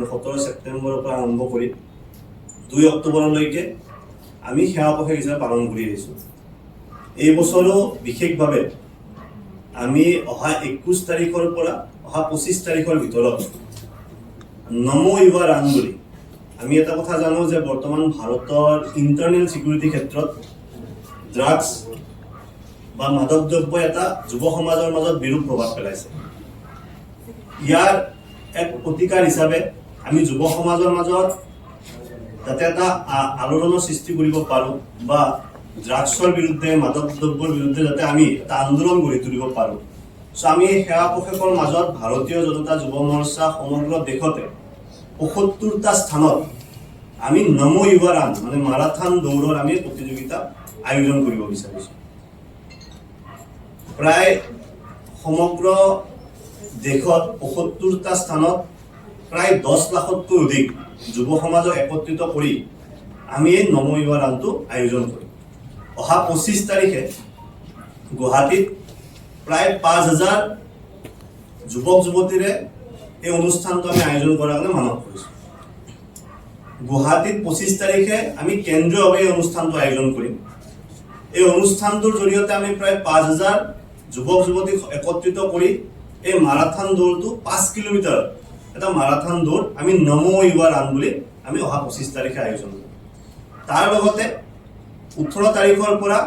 মানে 17 ছেপ্টেম্বৰৰ পৰা আৰম্ভ কৰি 2 অক্টোবৰলৈকে আমি সেৱা পক্ষে হিচাপে পালন কৰি আহিছোঁ। এই বছৰো বিশেষভাৱে আমি অহা 21 তাৰিখৰ পৰা অহা 25 তাৰিখৰ ভিতৰত নমো ইউৱা ৰাণ বুলি আমি এটা কথা জানো যে বৰ্তমান ভাৰতৰ ইণ্টাৰনেল চিকিউৰিটি ক্ষেত্ৰত ড্ৰাগছ বা মাদক দ্ৰব্য এটা যুৱ সমাজৰ মাজত বিৰূপ প্ৰভাৱ পেলাইছে। ইয়াৰ এক প্ৰতিকাৰ হিচাপে আমি যুৱ সমাজৰ মাজত যাতে এটা আলোড়নৰ সৃষ্টি কৰিব পাৰোঁ বা ড্ৰাগছৰ বিৰুদ্ধে মাদক দ্ৰব্যৰ বিৰুদ্ধে যাতে আমি এটা আন্দোলন গঢ়ি তুলিব পাৰোঁ, চ' আমি সেৱা পক্ষৰ মাজত ভাৰতীয় জনতা যুৱ মৰ্চা সমগ্ৰ দেশতে ৭৫টা স্থানত আমি নমো ইউৱা ৰাণ মানে মাৰাথন দৌৰৰ আমি প্ৰতিযোগিতা আয়োজন কৰিব বিচাৰিছোঁ। প্ৰায় সমগ্ৰ দেশত ৭৫টা স্থানত প্ৰায় 10 লাখতকৈ অধিক যুৱ সমাজক একত্ৰিত কৰি আমি এই নমো ইউৱা ৰাণটো আয়োজন কৰিম। অহা 25 তাৰিখে গুৱাহাটীত প্ৰায় 5,000 যুৱক যুৱতীৰে এই অনুষ্ঠানটো আমি আয়োজন কৰাৰ কাৰণে মানস কৰিছোঁ। গুৱাহাটীত 25 তাৰিখে আমি কেন্দ্ৰীয়ভাৱে এই অনুষ্ঠানটো আয়োজন কৰিম। এই অনুষ্ঠানটোৰ জৰিয়তে আমি প্ৰায় 5,000 যুৱক যুৱতীক একত্ৰিত কৰি এই মাৰাথন দৌৰটো 5 কিলোমিটাৰ এটা মাৰাথন দৌৰ আমি নমো ইউৱা ৰাণ বুলি আমি অহা 25 তাৰিখে আয়োজন কৰিম। তাৰ লগতে 18 তাৰিখৰ পৰা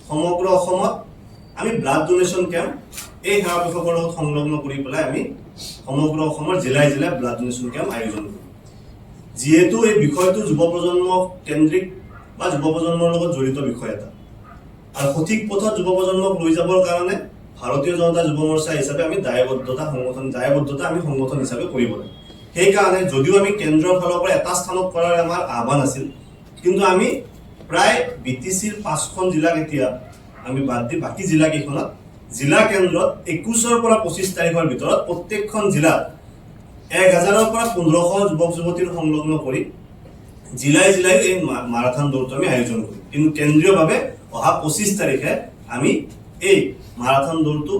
সমগ্ৰ অসমত আমি ব্লাড ডোনেশ্যন কেম্প এই সেৱা পক্ষৰ লগত সংলগ্ন কৰি পেলাই আমি সমগ্ৰ অসমৰ জিলাই জিলাই ব্লাড ডোনেশ্যন কেম্প আয়োজন কৰিম। যিহেতু এই বিষয়টো যুৱ প্ৰজন্ম কেন্দ্ৰিক বা যুৱ প্ৰজন্মৰ লগত জড়িত বিষয় এটা আৰু সঠিক পথত যুৱ প্ৰজন্মক লৈ যাবৰ কাৰণে ভাৰতীয় জনতা যুৱ মৰ্চা হিচাপে আমি দায়বদ্ধতা আমি সংগঠন হিচাপে কৰিব লাগে। সেইকাৰণে যদিও আমি কেন্দ্ৰৰ ফালৰ পৰা এটা স্থানত কৰাৰ আমাৰ আহ্বান আছিল, কিন্তু আমি প্ৰায় BTCৰ 5খন জিলাক এতিয়া আমি বাদ দি বাকী জিলাকেইখনত জিলা কেন্দ্ৰত 21ৰ পৰা 25 তাৰিখৰ ভিতৰত প্ৰত্যেকখন জিলাত 1000ৰ পৰা 1500 যুৱক যুৱতীৰ সংলগ্ন কৰি জিলাই জিলাই এই মাৰাথন দৌৰটো আমি আয়োজন কৰিম। কিন্তু কেন্দ্ৰীয়ভাৱে অহা 25 তাৰিখে আমি এই মাৰাথন দৌৰটো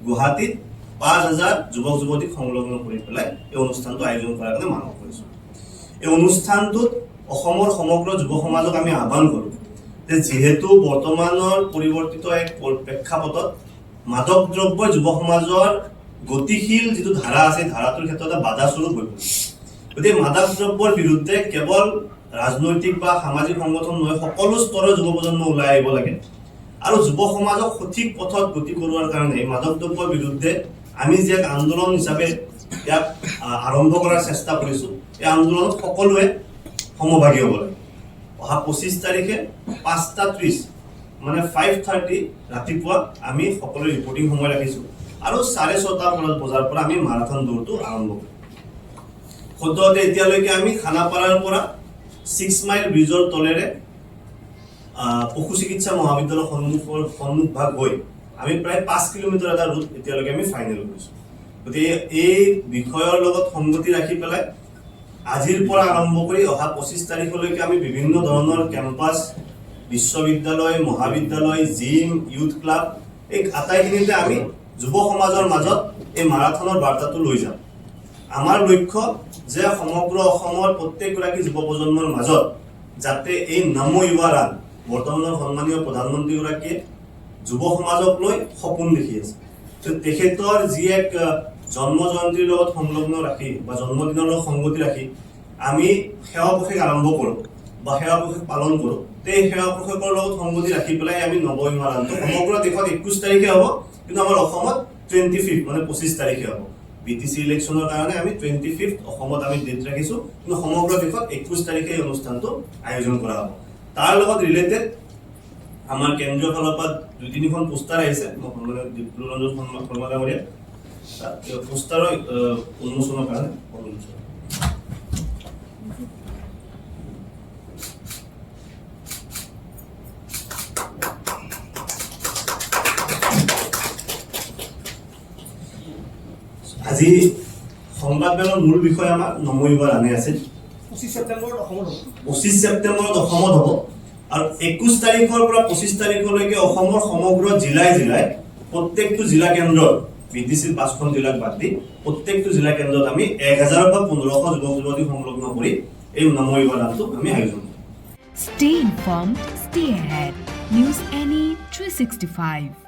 গুৱাহাটীত 5,000 যুৱক যুৱতীক সংলগ্ন কৰি পেলাই এই অনুষ্ঠানটো আয়োজন কৰাৰ কাৰণে মানস কৰিছোঁ। এই অনুষ্ঠানটোত অসমৰ সমগ্ৰ যুৱ সমাজক আমি আহ্বান কৰোঁ যে যিহেতু বৰ্তমানৰ পৰিৱৰ্তিত এক প্ৰেক্ষাপটত মাদক দ্ৰব্যই যুৱ সমাজৰ গতিশীল যিটো ধাৰা আছে ধাৰাটোৰ ক্ষেত্ৰত এটা বাধা স্বৰূপ হৈ পৰিছে। গতিকে মাদক দ্ৰব্যৰ বিৰুদ্ধে কেৱল ৰাজনৈতিক বা সামাজিক সংগঠন নহয়, সকলো স্তৰৰ যুৱ প্ৰজন্ম ওলাই আহিব লাগে আৰু যুৱ সমাজক সঠিক পথত গতি কৰোৱাৰ কাৰণে মাদক দ্ৰব্যৰ বিৰুদ্ধে আমি যে আন্দোলন হিচাপে ইয়াক আৰম্ভ কৰাৰ চেষ্টা কৰিছোঁ, এই আন্দোলনত সকলোৱে সমভাগী হ'ব লাগে। অহা 25 তাৰিখে 5:30 মানে 5:30 ৰাতিপুৱা আমি সকলোৱে ৰিপৰ্টিং সময় ৰাখিছোঁ আৰু 6:30 বজাৰ পৰা আমি মাৰাথন দৌৰটো আৰম্ভ কৰিম। সদ্যহতে এতিয়ালৈকে আমি খানাপাৰাৰ পৰা 6 মাইল ব্ৰিজৰ তলেৰে পশু চিকিৎসা মহাবিদ্যালয়ৰ সন্মুখভাগ হৈ আমি প্ৰায় 5 কিলোমিটাৰ এটা ৰুট এতিয়ালৈকে আমি ফাইনেল কৰিছোঁ। গতিকে এই বিষয়ৰ লগত সংগতি ৰাখি পেলাই আজিৰ পৰা আৰম্ভ কৰি অহা 25 তাৰিখলৈকে আমি বিভিন্ন ধৰণৰ কেম্পাছ, বিশ্ববিদ্যালয়, মহাবিদ্যালয়, জিম, ইউথ ক্লাব এই আটাইখিনিতে আমি যুৱ সমাজৰ মাজত এই মাৰাথনৰ বাৰ্তাটো লৈ যাম। আমাৰ লক্ষ্য যে সমগ্ৰ অসমৰ প্ৰত্যেকগৰাকী যুৱ প্ৰজন্মৰ মাজত যাতে এই নমো ইউৱা ৰাণ বৰ্তমানৰ সন্মানীয় প্ৰধানমন্ত্ৰীগৰাকীয়ে যুৱ সমাজক লৈ সপোন দেখি আছে। তেখেতৰ যি এক জন্ম জয়ন্তীৰ লগত সংলগ্ন ৰাখি বা জন্মদিনৰ লগত সংগতি ৰাখি আমি সেৱা পক্ষক আৰম্ভ কৰোঁ বা সেৱা পক্ষক পালন কৰোঁ, এই সেৱা পক্ষকৰ লগত সংগতি ৰাখি পেলাই আমি নমো ইউৱা ৰাণটো সমগ্ৰ দেশত 21 তাৰিখে হ'ব, কিন্তু আমাৰ অসমত 25 মানে 25 তাৰিখে হ'ব। BTC ইলেকশ্যনৰ কাৰণে আমি 25 অসমত আমি ডেট ৰাখিছোঁ, কিন্তু সমগ্ৰ দেশত 21 তাৰিখে এই অনুষ্ঠানটো আয়োজন কৰা হ'ব। তাৰ লগত ৰিলেটেড আমাৰ কেন্দ্ৰীয় ফালৰ পৰা 2-3খন পোষ্টাৰ আহিছে, ডিপ্ল'ৰঞ্জন শৰ্মা ডাঙৰীয়া পোষ্টাৰৰ উন্মোচনৰ কাৰণে আজি সংবাদমেলৰ মূল বিষয় আমাৰ নমো ইউৱা ৰাণে আছিল। 25 ছেপ্টেম্বৰত অসমত হ'ব। 25 ছেপ্টেম্বৰত অসমত হ'ব আৰু 21 তাৰিখৰ পৰা 25 তাৰিখলৈকে অসমৰ সমগ্ৰ জিলাই জিলাই প্ৰত্যেকটো জিলা কেন্দ্ৰত BTC 5খন জিলাক বাদ দি প্ৰত্যেকটো জিলা কেন্দ্ৰত আমি 1000 বা 1500 যুৱক যুৱতী সংলগ্ন কৰি এই নামৰ ইবাদানটো আমি আয়োজন কৰিম। Stay informed, stay ahead. News Any 365.